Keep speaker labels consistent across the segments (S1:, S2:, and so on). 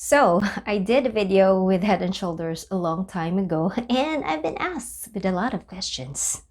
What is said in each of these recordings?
S1: So, I did a video with Head and Shoulders a long time ago, and I've been asked with a lot of questions.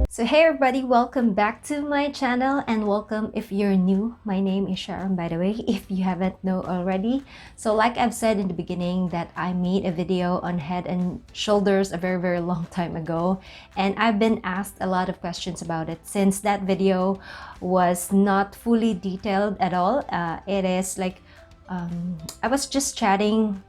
S1: So hey everybody, welcome back to my channel and welcome if you're new. My name is Sharon, by the way, if you haven't know already. So like I've said in the beginning that I made a video on Head and Shoulders a very long time ago, and I've been asked a lot of questions about it since that video was not fully detailed at all. It is like I was just chatting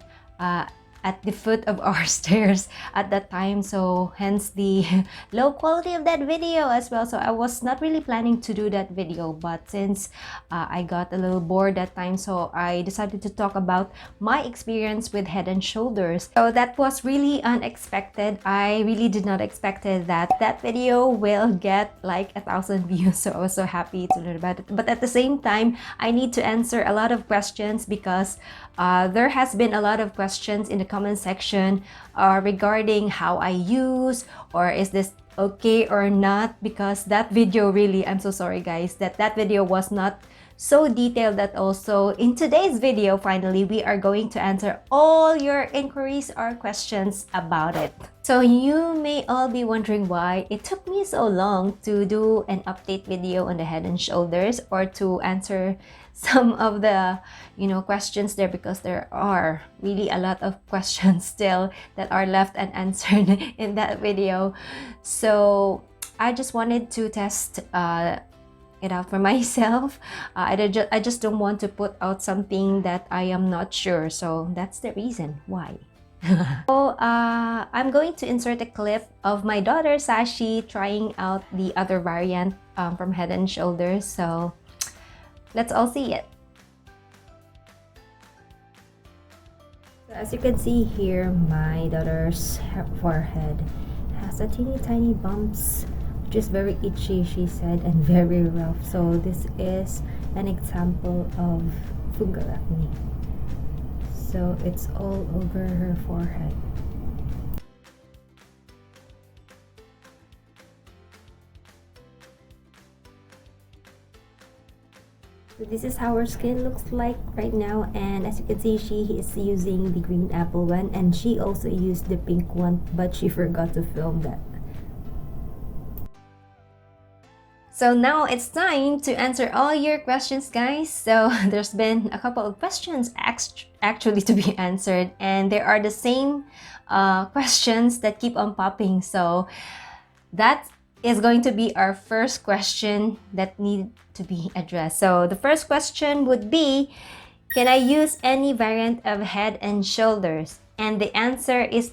S1: at the foot of our stairs at that time, so hence the low quality of that video as well. So I was not really planning to do that video, but since I got a little bored that time, so I decided to talk about my experience with Head and Shoulders. So that was really unexpected. I really did not expect that video will get like 1,000 views, so I was so happy to learn about it. But at the same time, I need to answer a lot of questions because there has been a lot of questions in the comment section regarding how I use, or is this okay or not, because that video really, I'm so sorry guys, that video was not so detailed that also. In today's video, finally, we are going to answer all your inquiries or questions about it. So you may all be wondering why it took me so long to do an update video on the Head and Shoulders or to answer some of the questions there, because there are really a lot of questions still that are left unanswered in that video. So I just wanted to test it out for myself. I just don't want to put out something that I am not sure, so that's the reason why. So I'm going to insert a clip of my daughter Sashi trying out the other variant from Head and Shoulders, so let's all see it. So as you can see here, my daughter's forehead has a teeny tiny bumps, which is very itchy, she said, and very rough. So this is an example of fungal acne. So it's all over her forehead. So this is how her skin looks like right now, and as you can see, she is using the green apple one, and she also used the pink one, but she forgot to film that. So now it's time to answer all your questions, guys. So there's been a couple of questions actually to be answered, and there are the same questions that keep on popping. So that is going to be our first question that need to be addressed. So the first question would be, can I use any variant of Head and Shoulders? And the answer is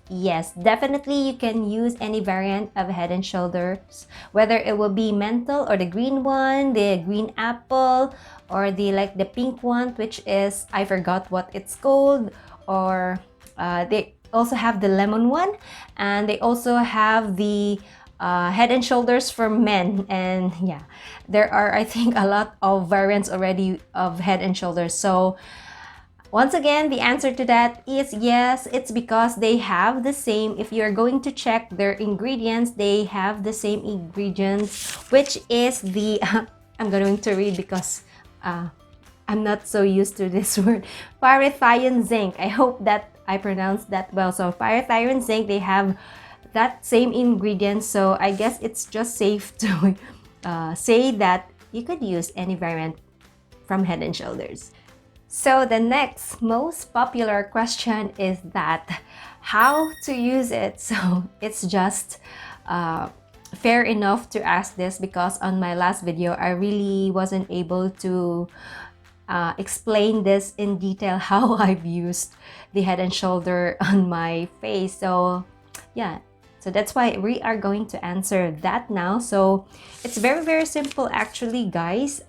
S1: yes. Definitely you can use any variant of Head and Shoulders, whether it will be menthol or the green one, the green apple, or the pink one, which is, I forgot what it's called, or they also have the lemon one, and they also have the Head and Shoulders for men. And yeah, there are, I think, a lot of variants already of Head and Shoulders. So once again, the answer to that is yes. It's because they have the same, if you're going to check their ingredients, they have the same ingredients, which is the I'm going to read because I'm not so used to this word, parathion zinc. I hope that I pronounced that well. So parathion zinc, they have that same ingredient, so I guess it's just safe to say that you could use any variant from Head and Shoulders. So the next most popular question is that how to use it. So it's just fair enough to ask this because on my last video I really wasn't able to explain this in detail how I've used the Head and Shoulder on my face. So yeah, so that's why we are going to answer that now. So it's very simple actually, guys.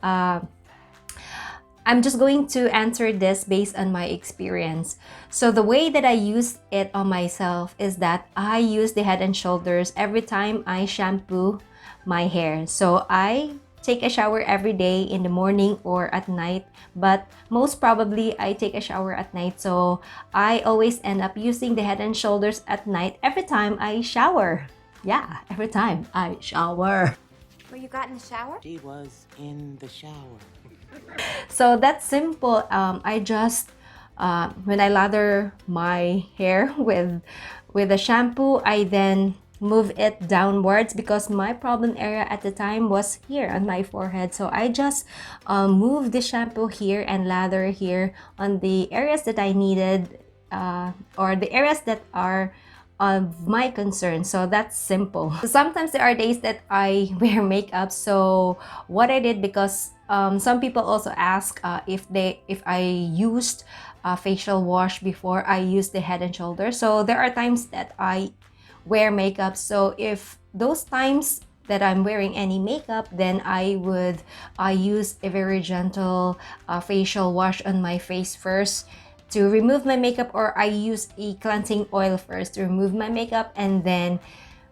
S1: I'm just going to answer this based on my experience. So the way that I use it on myself is that I use the Head and Shoulders every time I shampoo my hair. So I take a shower every day in the morning or at night, but most probably I take a shower at night, so I always end up using the Head and Shoulders at night every time I shower. Yeah, every time I shower.
S2: Were you got in the shower?
S3: She was in the shower.
S1: So that's simple. I just when I lather my hair with a shampoo, I then move it downwards because my problem area at the time was here on my forehead. So I just move the shampoo here and lather here on the areas that I needed or the areas that are of my concern. So that's simple. Sometimes there are days that I wear makeup, so what I did, because some people also ask if I used facial wash before I use the Head and Shoulders. So there are times that I wear makeup, so if those times that I'm wearing any makeup, then I would use a very gentle facial wash on my face first to remove my makeup, or I use a cleansing oil first to remove my makeup, and then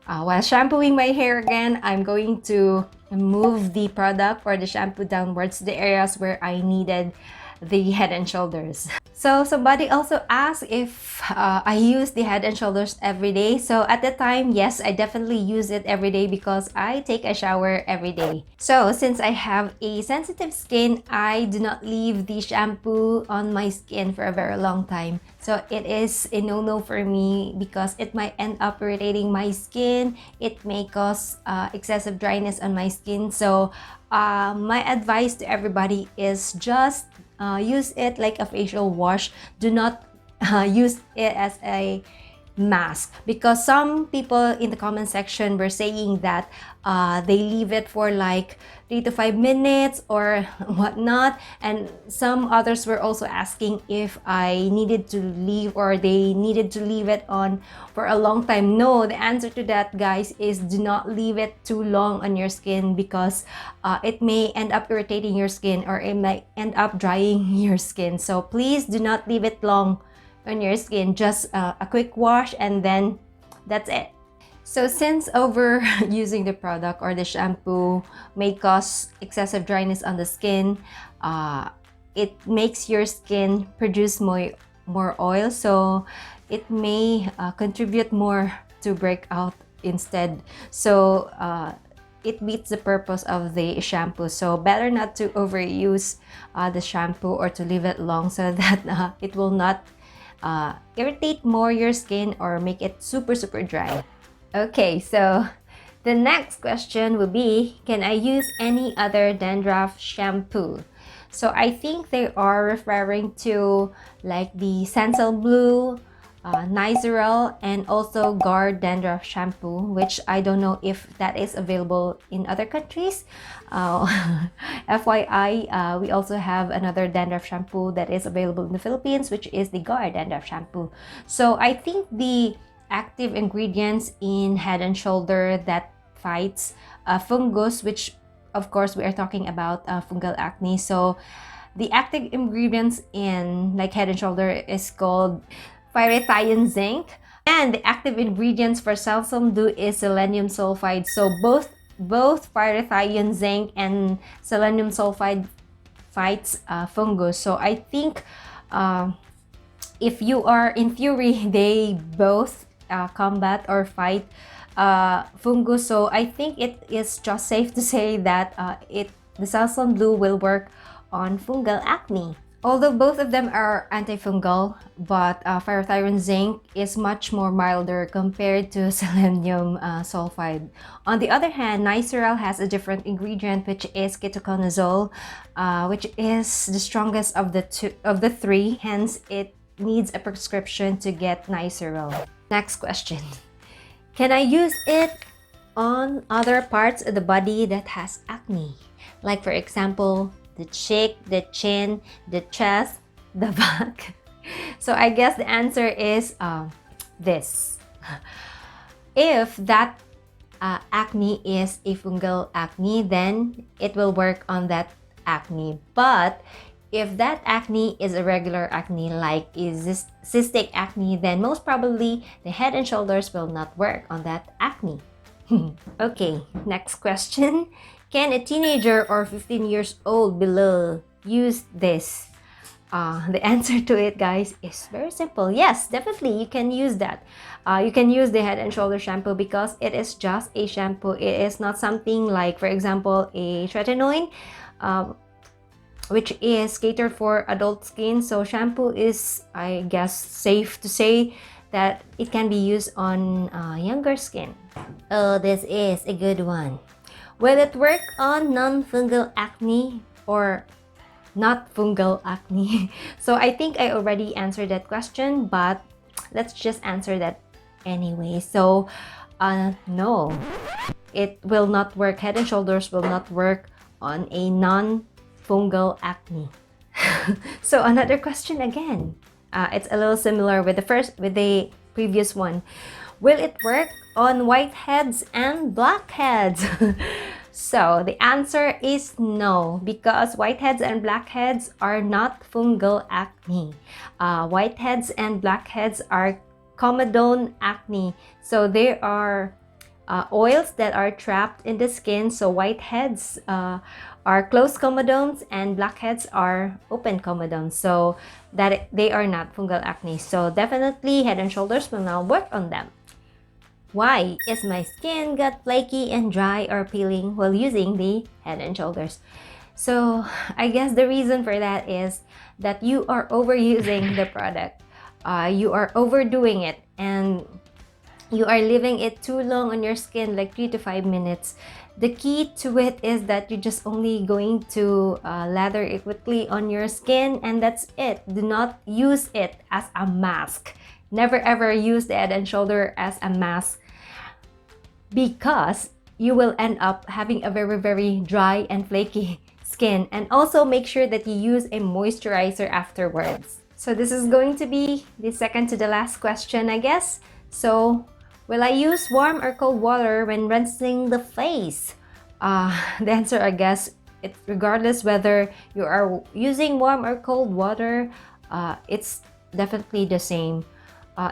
S1: while shampooing my hair again, I'm going to move the product or the shampoo downwards to the areas where I needed the Head and Shoulders. So somebody also asked if I use the Head and Shoulders every day. So at the time, yes, I definitely use it every day because I take a shower every day. So since I have a sensitive skin, I do not leave the shampoo on my skin for a very long time. So it is a no-no for me because it might end up irritating my skin. It may cause excessive dryness on my skin. So my advice to everybody is just use it like a facial wash. Do not use it as a mask, because some people in the comment section were saying that they leave it for like 3 to 5 minutes or whatnot, and some others were also asking if I needed to leave or they needed to leave it on for a long time. No, the answer to that, guys, is do not leave it too long on your skin, because it may end up irritating your skin or it might end up drying your skin. So please do not leave it long on your skin. Just a quick wash and then that's it. So since overusing the product or the shampoo may cause excessive dryness on the skin, it makes your skin produce more oil, so it may contribute more to breakout instead. So it beats the purpose of the shampoo. So better not to overuse the shampoo or to leave it long so that it will not irritate more your skin or make it super dry. Okay, so the next question would be, can I use any other dandruff shampoo? So I think they are referring to like the Sensel Blue, Nizoral, and also Guard dandruff shampoo, which I don't know if that is available in other countries. FYI, we also have another dandruff shampoo that is available in the Philippines, which is the Guard dandruff shampoo. So I think the active ingredients in Head and Shoulder that fights fungus, which of course we are talking about fungal acne. So the active ingredients in like Head and Shoulder is called pyrethioin zinc, and the active ingredients for Selsam Blue is selenium sulfide. So both pyrethioin zinc and selenium sulfide fights fungus. So I think if you are in theory, they both combat or fight fungus. So I think it is just safe to say that the Selsam Blue will work on fungal acne. Although both of them are antifungal, but pyrethioin zinc is much more milder compared to selenium sulfide. On the other hand, Nizoral has a different ingredient, which is ketoconazole, which is the strongest of the three. Hence, it needs a prescription to get Nizoral. Next question. Can I use it on other parts of the body that has acne? Like for example, the cheek, the chin, the chest, the back. So I guess the answer is this. If that acne is a fungal acne, then it will work on that acne. But if that acne is a regular acne, like is cystic acne, then most probably the Head and Shoulders will not work on that acne. Okay, next question. Can a teenager or 15 years old below use this? The answer to it, guys, is very simple. Yes, definitely, you can use that. You can use the Head and Shoulder shampoo because it is just a shampoo. It is not something like, for example, a tretinoin, which is catered for adult skin. So shampoo is, I guess, safe to say that it can be used on younger skin. Oh, this is a good one. Will it work on non-fungal acne or not fungal acne? So I think I already answered that question, but let's just answer that anyway. So no, it will not work. Head and Shoulders will not work on a non-fungal acne. So another question again. It's a little similar with the previous one. Will it work on whiteheads and blackheads? So the answer is no, because whiteheads and blackheads are not fungal acne. Whiteheads and blackheads are comedone acne. So there are oils that are trapped in the skin. So whiteheads are closed comedones and blackheads are open comedones. So that they are not fungal acne. So definitely Head and Shoulders will now work on them. Why is my skin got flaky and dry or peeling while using the Head and Shoulders? So I guess the reason for that is that you are overusing the product. You are overdoing it and you are leaving it too long on your skin, like 3 to 5 minutes. The key to it is that you're just only going to lather it quickly on your skin, and that's it. Do not use it as a mask. Never ever use the Head and Shoulder as a mask, because you will end up having a very, very dry and flaky skin. And also make sure that you use a moisturizer afterwards. So this is going to be the second to the last question, I guess. So will I use warm or cold water when rinsing the face? The answer, I guess, it's regardless whether you are using warm or cold water, it's definitely the same.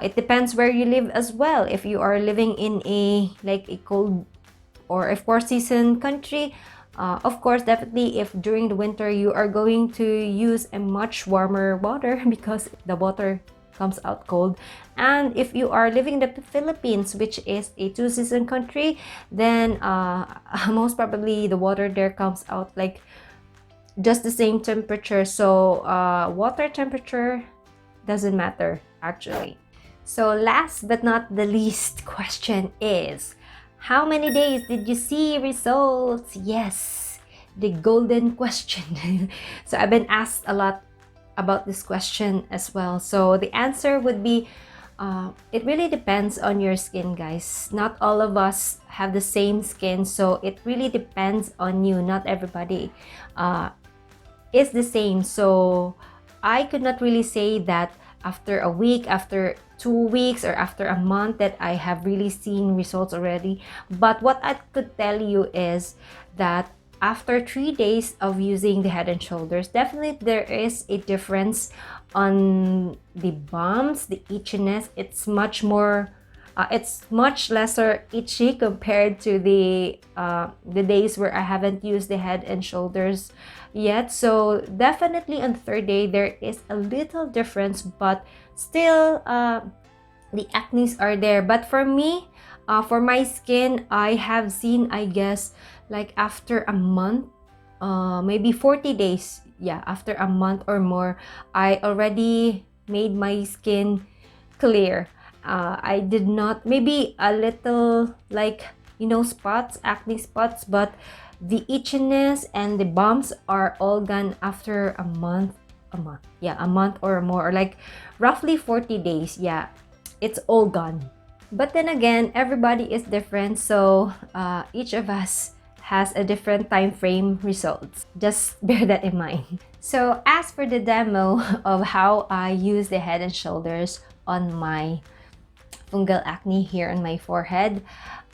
S1: It depends where you live as well. If you are living in a cold or a 4-season country, of course, definitely if during the winter you are going to use a much warmer water because the water comes out cold. And if you are living in the Philippines, which is a 2-season country, then most probably the water there comes out like just the same temperature. So water temperature doesn't matter actually. So last but not the least question is, how many days did you see results? Yes, the golden question. So I've been asked a lot about this question as well. So the answer would be, it really depends on your skin, guys. Not all of us have the same skin, so it really depends on you. Not everybody is the same. So I could not really say that after a week, after 2 weeks, or after a month that I have really seen results already. But what I could tell you is that after 3 days of using the Head and Shoulders, definitely there is a difference on the bumps, the itchiness. It's much more, it's much lesser itchy compared to the days where I haven't used the Head and Shoulders yet. So definitely on the 3rd day there is a little difference, but still the acnes are there. But for me, for my skin, I have seen, I guess, like after a month, maybe 40 days, yeah, after a month or more, I already made my skin clear. I did not, maybe a little like, you know, spots, acne spots, but the itchiness and the bumps are all gone after a month, yeah, a month or more, or like roughly 40 days, yeah, it's all gone. But then again, everybody is different, so each of us has a different time frame results. Just bear that in mind. So as for the demo of how I use the Head and Shoulders on my fungal acne here on my forehead,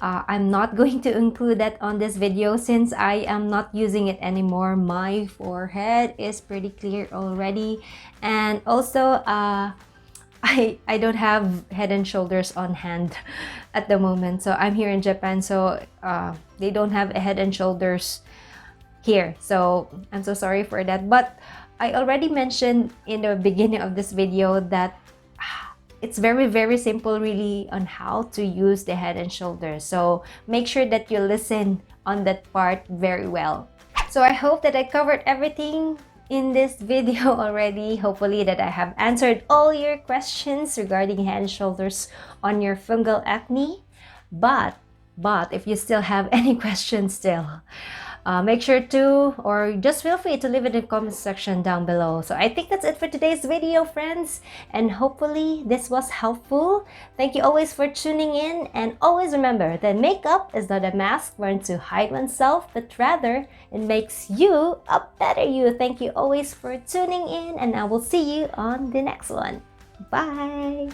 S1: I'm not going to include that on this video since I am not using it anymore. My forehead is pretty clear already, and also I don't have Head and Shoulders on hand at the moment. So I'm here in Japan, so they don't have a Head and Shoulders here. So I'm so sorry for that. But I already mentioned in the beginning of this video that it's very simple really on how to use the Head and Shoulders. So make sure that you listen on that part very well. So I hope that I covered everything in this video already. Hopefully that I have answered all your questions regarding Head and Shoulders on your fungal acne. But if you still have any questions still, make sure to, or just feel free to leave it in the comment section down below. So I think that's it for today's video, friends, and hopefully this was helpful. Thank you always for tuning in, and always remember that makeup is not a mask worn to hide oneself, but rather it makes you a better you. Thank you always for tuning in, and I will see you on the next one. Bye!